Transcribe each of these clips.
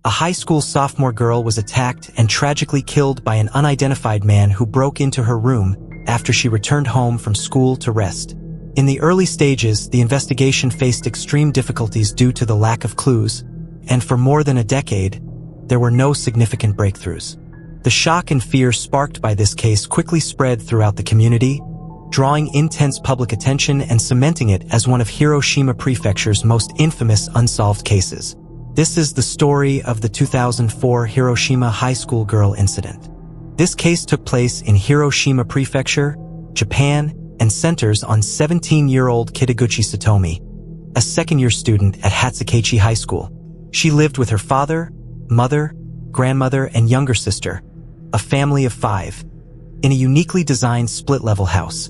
A high school sophomore girl was attacked and tragically killed by an unidentified man who broke into her room after she returned home from school to rest. In the early stages, the investigation faced extreme difficulties due to the lack of clues, and for more than a decade, there were no significant breakthroughs. The shock and fear sparked by this case quickly spread throughout the community, drawing intense public attention and cementing it as one of Hiroshima Prefecture's most infamous unsolved cases. This is the story of the 2004 Hiroshima High School girl incident. This case took place in Hiroshima Prefecture, Japan, and centers on 17-year-old Kitaguchi Satomi, a second-year student at Hatsukaichi High School. She lived with her father, mother, grandmother, and younger sister, a family of 5, in a uniquely designed split-level house.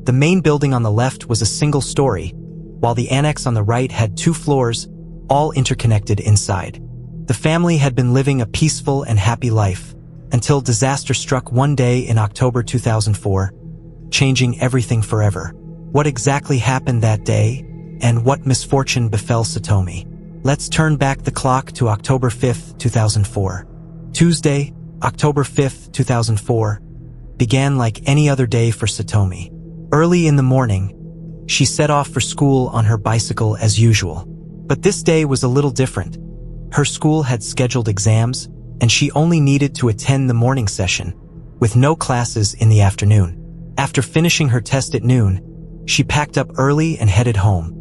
The main building on the left was a single story, while the annex on the right had 2 floors, all interconnected inside. The family had been living a peaceful and happy life, until disaster struck one day in October 2004, changing everything forever. What exactly happened that day, and what misfortune befell Satomi? Let's turn back the clock to October 5, 2004. Tuesday, October 5, 2004, began like any other day for Satomi. Early in the morning, she set off for school on her bicycle as usual. But this day was a little different. Her school had scheduled exams, and she only needed to attend the morning session, with no classes in the afternoon. After finishing her test at noon, she packed up early and headed home,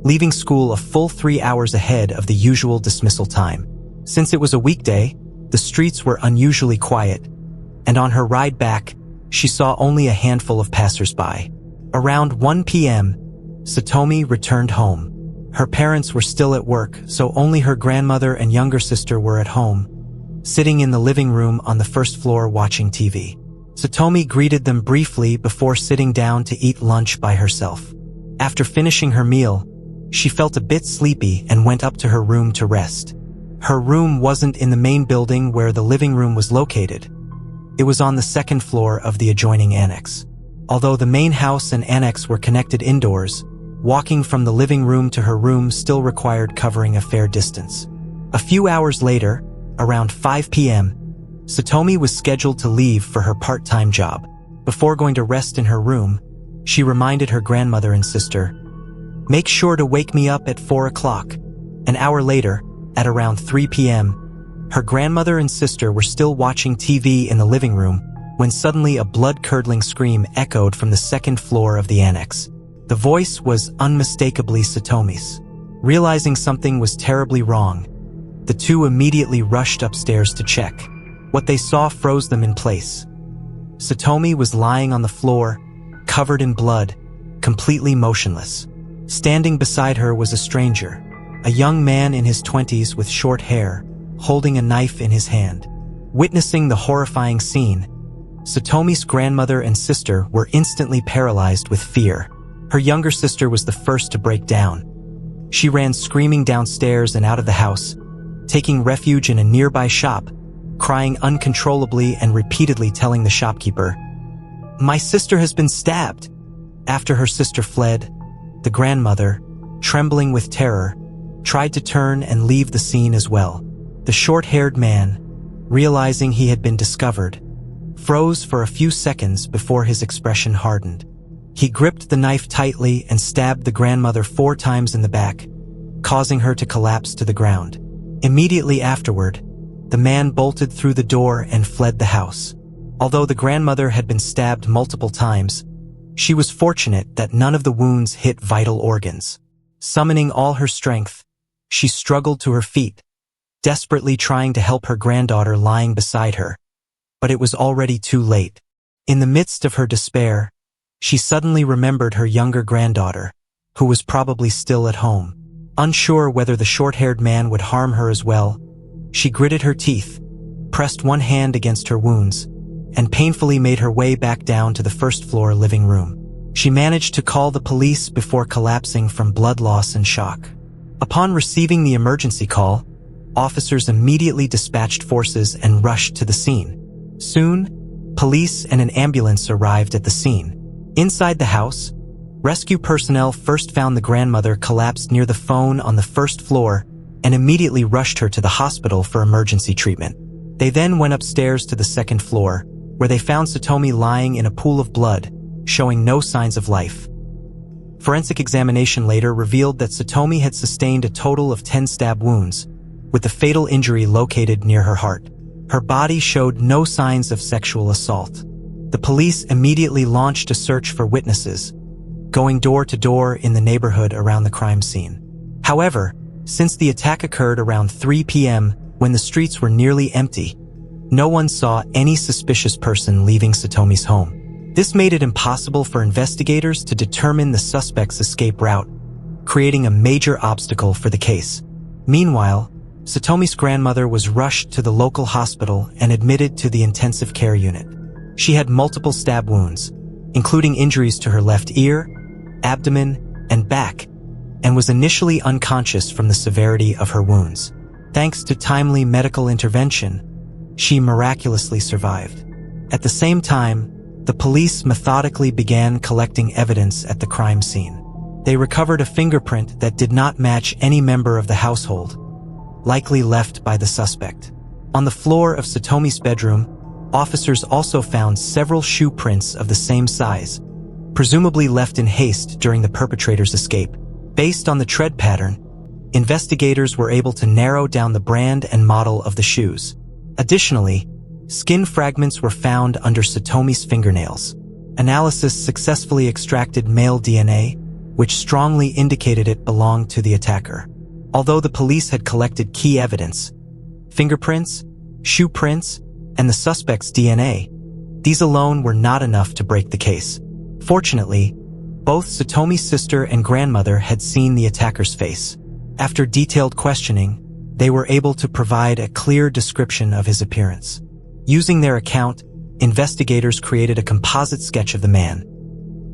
leaving school a full 3 hours ahead of the usual dismissal time. Since it was a weekday, the streets were unusually quiet, and on her ride back, she saw only a handful of passers-by. Around 1 p.m., Satomi returned home. Her parents were still at work, so only her grandmother and younger sister were at home, sitting in the living room on the first floor watching TV. Satomi greeted them briefly before sitting down to eat lunch by herself. After finishing her meal, she felt a bit sleepy and went up to her room to rest. Her room wasn't in the main building where the living room was located. It was on the second floor of the adjoining annex. Although the main house and annex were connected indoors, walking from the living room to her room still required covering a fair distance. A few hours later, around 5 p.m., Satomi was scheduled to leave for her part-time job. Before going to rest in her room, she reminded her grandmother and sister, "Make sure to wake me up at 4 o'clock. An hour later, at around 3 p.m., her grandmother and sister were still watching TV in the living room when suddenly a blood-curdling scream echoed from the second floor of the annex. The voice was unmistakably Satomi's. Realizing something was terribly wrong, the two immediately rushed upstairs to check. What they saw froze them in place. Satomi was lying on the floor, covered in blood, completely motionless. Standing beside her was a stranger, a young man in his 20s with short hair, holding a knife in his hand. Witnessing the horrifying scene, Satomi's grandmother and sister were instantly paralyzed with fear. Her younger sister was the first to break down. She ran screaming downstairs and out of the house, taking refuge in a nearby shop, crying uncontrollably and repeatedly telling the shopkeeper, "My sister has been stabbed." After her sister fled, the grandmother, trembling with terror, tried to turn and leave the scene as well. The short-haired man, realizing he had been discovered, froze for a few seconds before his expression hardened. He gripped the knife tightly and stabbed the grandmother 4 times in the back, causing her to collapse to the ground. Immediately afterward, the man bolted through the door and fled the house. Although the grandmother had been stabbed multiple times, she was fortunate that none of the wounds hit vital organs. Summoning all her strength, she struggled to her feet, desperately trying to help her granddaughter lying beside her. But it was already too late. In the midst of her despair, she suddenly remembered her younger granddaughter, who was probably still at home. Unsure whether the short-haired man would harm her as well, she gritted her teeth, pressed one hand against her wounds, and painfully made her way back down to the first-floor living room. She managed to call the police before collapsing from blood loss and shock. Upon receiving the emergency call, officers immediately dispatched forces and rushed to the scene. Soon, police and an ambulance arrived at the scene. Inside the house, rescue personnel first found the grandmother collapsed near the phone on the first floor, and immediately rushed her to the hospital for emergency treatment. They then went upstairs to the second floor, where they found Satomi lying in a pool of blood, showing no signs of life. Forensic examination later revealed that Satomi had sustained a total of 10 stab wounds, with the fatal injury located near her heart. Her body showed no signs of sexual assault. The police immediately launched a search for witnesses, going door to door in the neighborhood around the crime scene. However, since the attack occurred around 3 p.m. when the streets were nearly empty, no one saw any suspicious person leaving Satomi's home. This made it impossible for investigators to determine the suspect's escape route, creating a major obstacle for the case. Meanwhile, Satomi's grandmother was rushed to the local hospital and admitted to the intensive care unit. She had multiple stab wounds, including injuries to her left ear, abdomen, and back, and was initially unconscious from the severity of her wounds. Thanks to timely medical intervention, she miraculously survived. At the same time, the police methodically began collecting evidence at the crime scene. They recovered a fingerprint that did not match any member of the household, likely left by the suspect. On the floor of Satomi's bedroom, officers also found several shoe prints of the same size, presumably left in haste during the perpetrator's escape. Based on the tread pattern, investigators were able to narrow down the brand and model of the shoes. Additionally, skin fragments were found under Satomi's fingernails. Analysis successfully extracted male DNA, which strongly indicated it belonged to the attacker. Although the police had collected key evidence, fingerprints, shoe prints, and the suspect's DNA, these alone were not enough to break the case. Fortunately, both Satomi's sister and grandmother had seen the attacker's face. After detailed questioning, they were able to provide a clear description of his appearance. Using their account, investigators created a composite sketch of the man.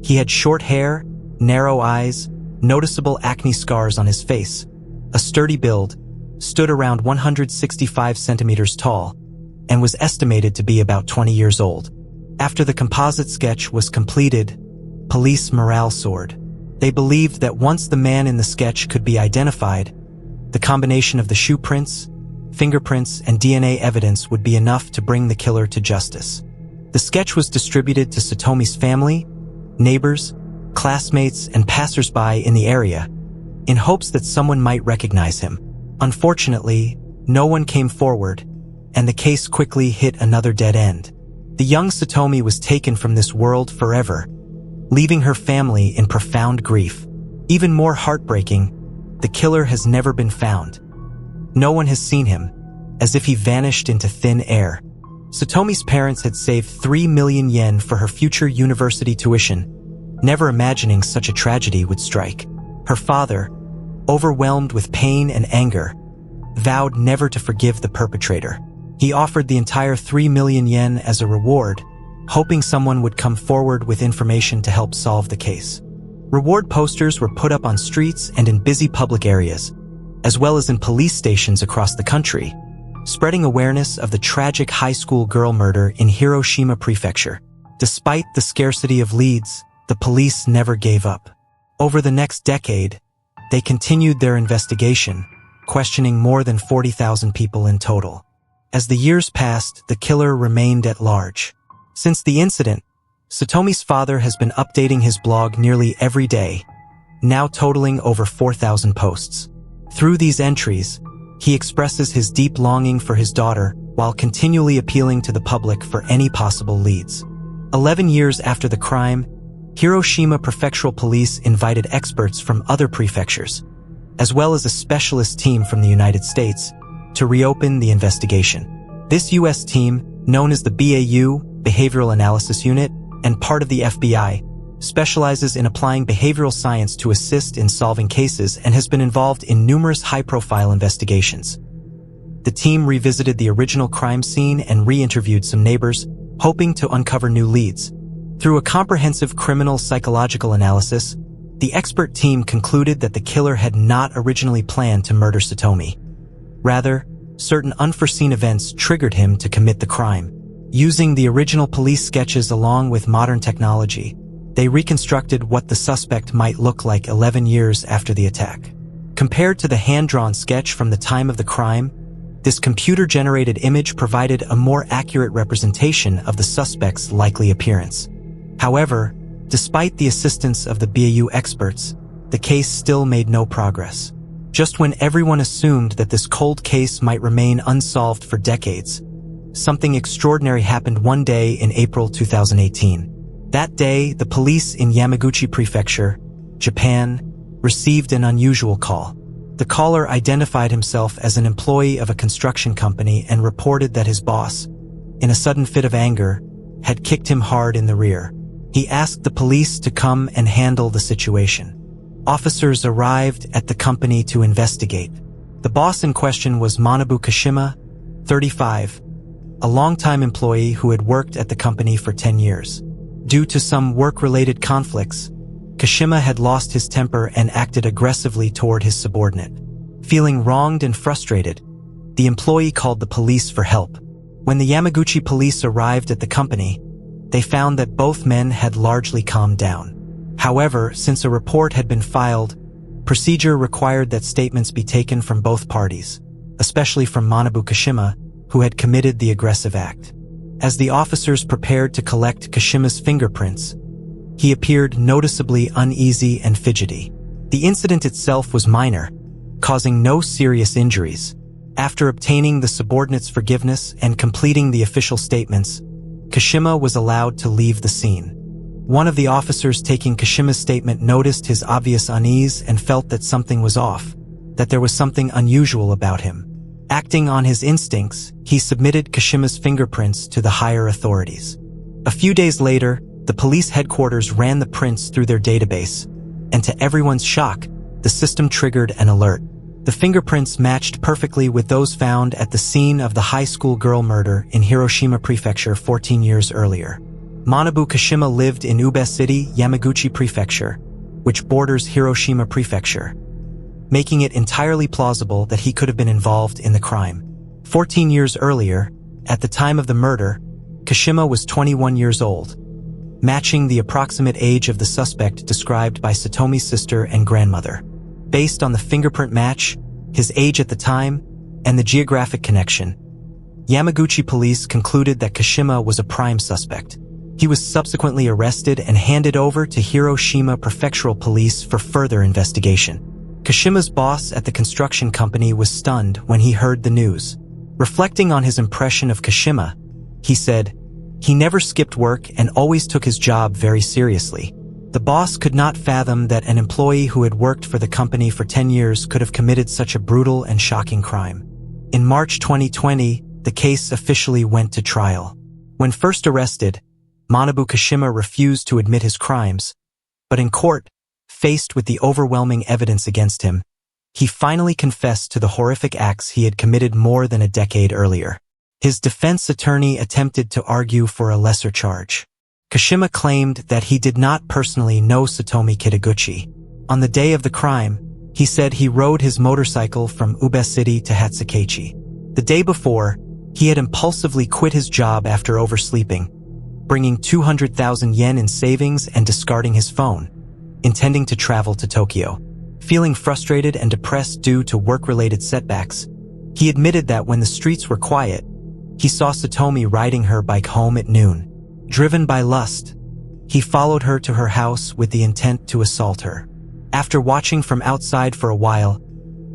He had short hair, narrow eyes, noticeable acne scars on his face, a sturdy build, stood around 165 centimeters tall, and was estimated to be about 20 years old. After the composite sketch was completed, police morale soared. They believed that once the man in the sketch could be identified, the combination of the shoe prints, fingerprints, and DNA evidence would be enough to bring the killer to justice. The sketch was distributed to Satomi's family, neighbors, classmates, and passersby in the area, in hopes that someone might recognize him. Unfortunately, no one came forward, and the case quickly hit another dead end. The young Satomi was taken from this world forever, leaving her family in profound grief. Even more heartbreaking, the killer has never been found. No one has seen him, as if he vanished into thin air. Satomi's parents had saved 3 million yen for her future university tuition, never imagining such a tragedy would strike. Her father, overwhelmed with pain and anger, vowed never to forgive the perpetrator. He offered the entire 3 million yen as a reward, hoping someone would come forward with information to help solve the case. Reward posters were put up on streets and in busy public areas, as well as in police stations across the country, spreading awareness of the tragic high school girl murder in Hiroshima Prefecture. Despite the scarcity of leads, the police never gave up. Over the next decade, they continued their investigation, questioning more than 40,000 people in total. As the years passed, the killer remained at large. Since the incident, Satomi's father has been updating his blog nearly every day, now totaling over 4,000 posts. Through these entries, he expresses his deep longing for his daughter while continually appealing to the public for any possible leads. 11 years after the crime, Hiroshima Prefectural Police invited experts from other prefectures, as well as a specialist team from the United States, to reopen the investigation. This U.S. team, known as the BAU, Behavioral Analysis Unit, and part of the FBI, specializes in applying behavioral science to assist in solving cases and has been involved in numerous high-profile investigations. The team revisited the original crime scene and re-interviewed some neighbors, hoping to uncover new leads. Through a comprehensive criminal psychological analysis, the expert team concluded that the killer had not originally planned to murder Satomi. Rather, certain unforeseen events triggered him to commit the crime. Using the original police sketches along with modern technology, they reconstructed what the suspect might look like 11 years after the attack. Compared to the hand-drawn sketch from the time of the crime, this computer-generated image provided a more accurate representation of the suspect's likely appearance. However, despite the assistance of the BAU experts, the case still made no progress. Just when everyone assumed that this cold case might remain unsolved for decades, something extraordinary happened one day in April 2018. That day, the police in Yamaguchi Prefecture, Japan, received an unusual call. The caller identified himself as an employee of a construction company and reported that his boss, in a sudden fit of anger, had kicked him hard in the rear. He asked the police to come and handle the situation. Officers arrived at the company to investigate. The boss in question was Manabu Kashima, 35, a longtime employee who had worked at the company for 10 years. Due to some work-related conflicts, Kashima had lost his temper and acted aggressively toward his subordinate. Feeling wronged and frustrated, the employee called the police for help. When the Yamaguchi police arrived at the company, they found that both men had largely calmed down. However, since a report had been filed, procedure required that statements be taken from both parties, especially from Manabu Kashima, who had committed the aggressive act. As the officers prepared to collect Kashima's fingerprints, he appeared noticeably uneasy and fidgety. The incident itself was minor, causing no serious injuries. After obtaining the subordinate's forgiveness and completing the official statements, Kashima was allowed to leave the scene. One of the officers taking Kashima's statement noticed his obvious unease and felt that something was off, that there was something unusual about him. Acting on his instincts, he submitted Kashima's fingerprints to the higher authorities. A few days later, the police headquarters ran the prints through their database, and to everyone's shock, the system triggered an alert. The fingerprints matched perfectly with those found at the scene of the high school girl murder in Hiroshima Prefecture 14 years earlier. Manabu Kashima lived in Ube City, Yamaguchi Prefecture, which borders Hiroshima Prefecture, making it entirely plausible that he could have been involved in the crime. 14 years earlier, at the time of the murder, Kashima was 21 years old, matching the approximate age of the suspect described by Satomi's sister and grandmother. Based on the fingerprint match, his age at the time, and the geographic connection, Yamaguchi police concluded that Kashima was a prime suspect. He was subsequently arrested and handed over to Hiroshima Prefectural Police for further investigation. Kashima's boss at the construction company was stunned when he heard the news. Reflecting on his impression of Kashima, he said, "He never skipped work and always took his job very seriously." The boss could not fathom that an employee who had worked for the company for 10 years could have committed such a brutal and shocking crime. In March 2020, the case officially went to trial. When first arrested, Manabu Kashima refused to admit his crimes, but in court, faced with the overwhelming evidence against him, he finally confessed to the horrific acts he had committed more than a decade earlier. His defense attorney attempted to argue for a lesser charge. Kashima claimed that he did not personally know Satomi Kitaguchi. On the day of the crime, he said he rode his motorcycle from Ube City to Hatsukaichi. The day before, he had impulsively quit his job after oversleeping, bringing 200,000 yen in savings and discarding his phone, intending to travel to Tokyo. Feeling frustrated and depressed due to work-related setbacks, he admitted that when the streets were quiet, he saw Satomi riding her bike home at noon. Driven by lust, he followed her to her house with the intent to assault her. After watching from outside for a while,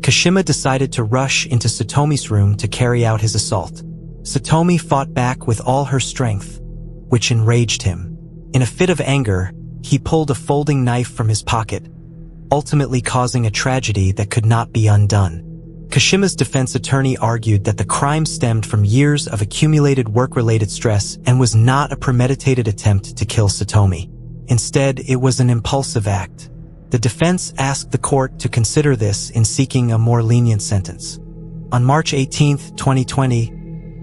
Kashima decided to rush into Satomi's room to carry out his assault. Satomi fought back with all her strength, which enraged him. In a fit of anger, he pulled a folding knife from his pocket, ultimately causing a tragedy that could not be undone. Kashima's defense attorney argued that the crime stemmed from years of accumulated work-related stress and was not a premeditated attempt to kill Satomi. Instead, it was an impulsive act. The defense asked the court to consider this in seeking a more lenient sentence. On March 18, 2020,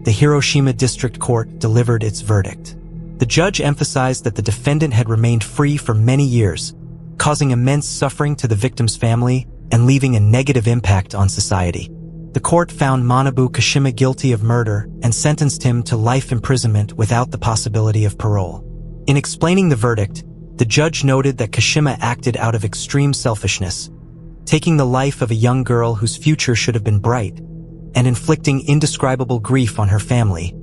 the Hiroshima District Court delivered its verdict. The judge emphasized that the defendant had remained free for many years, causing immense suffering to the victim's family and leaving a negative impact on society. The court found Manabu Kashima guilty of murder and sentenced him to life imprisonment without the possibility of parole. In explaining the verdict, the judge noted that Kashima acted out of extreme selfishness, taking the life of a young girl whose future should have been bright, and inflicting indescribable grief on her family,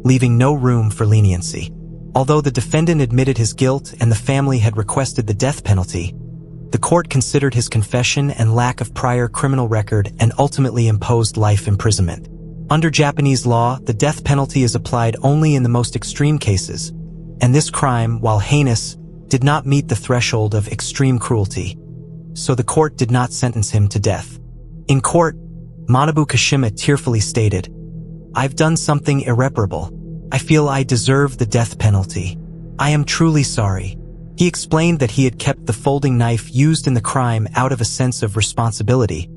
leaving no room for leniency. Although the defendant admitted his guilt and the family had requested the death penalty, the court considered his confession and lack of prior criminal record and ultimately imposed life imprisonment. Under Japanese law, the death penalty is applied only in the most extreme cases, and this crime, while heinous, did not meet the threshold of extreme cruelty, so the court did not sentence him to death. In court, Manabu Kashima tearfully stated, "I've done something irreparable. I feel I deserve the death penalty. I am truly sorry." He explained that he had kept the folding knife used in the crime out of a sense of responsibility,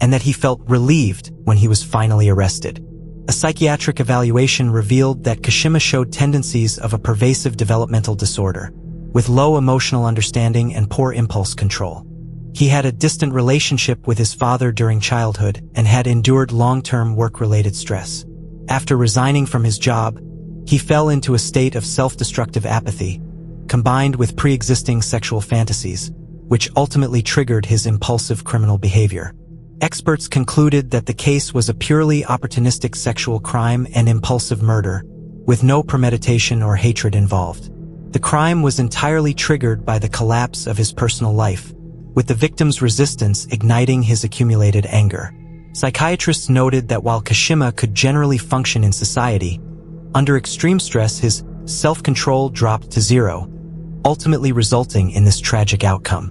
and that he felt relieved when he was finally arrested. A psychiatric evaluation revealed that Kashima showed tendencies of a pervasive developmental disorder, with low emotional understanding and poor impulse control. He had a distant relationship with his father during childhood and had endured long-term work-related stress. After resigning from his job, he fell into a state of self-destructive apathy, combined with pre-existing sexual fantasies, which ultimately triggered his impulsive criminal behavior. Experts concluded that the case was a purely opportunistic sexual crime and impulsive murder, with no premeditation or hatred involved. The crime was entirely triggered by the collapse of his personal life, with the victim's resistance igniting his accumulated anger. Psychiatrists noted that while Kashima could generally function in society, under extreme stress his self-control dropped to zero, ultimately resulting in this tragic outcome.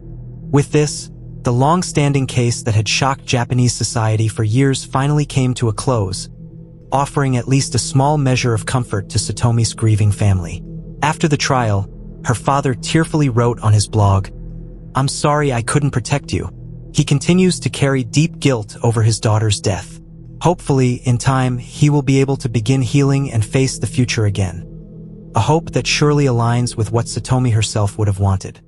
With this, the long-standing case that had shocked Japanese society for years finally came to a close, offering at least a small measure of comfort to Satomi's grieving family. After the trial, her father tearfully wrote on his blog, "I'm sorry I couldn't protect you." He continues to carry deep guilt over his daughter's death. Hopefully, in time, he will be able to begin healing and face the future again. A hope that surely aligns with what Satomi herself would have wanted.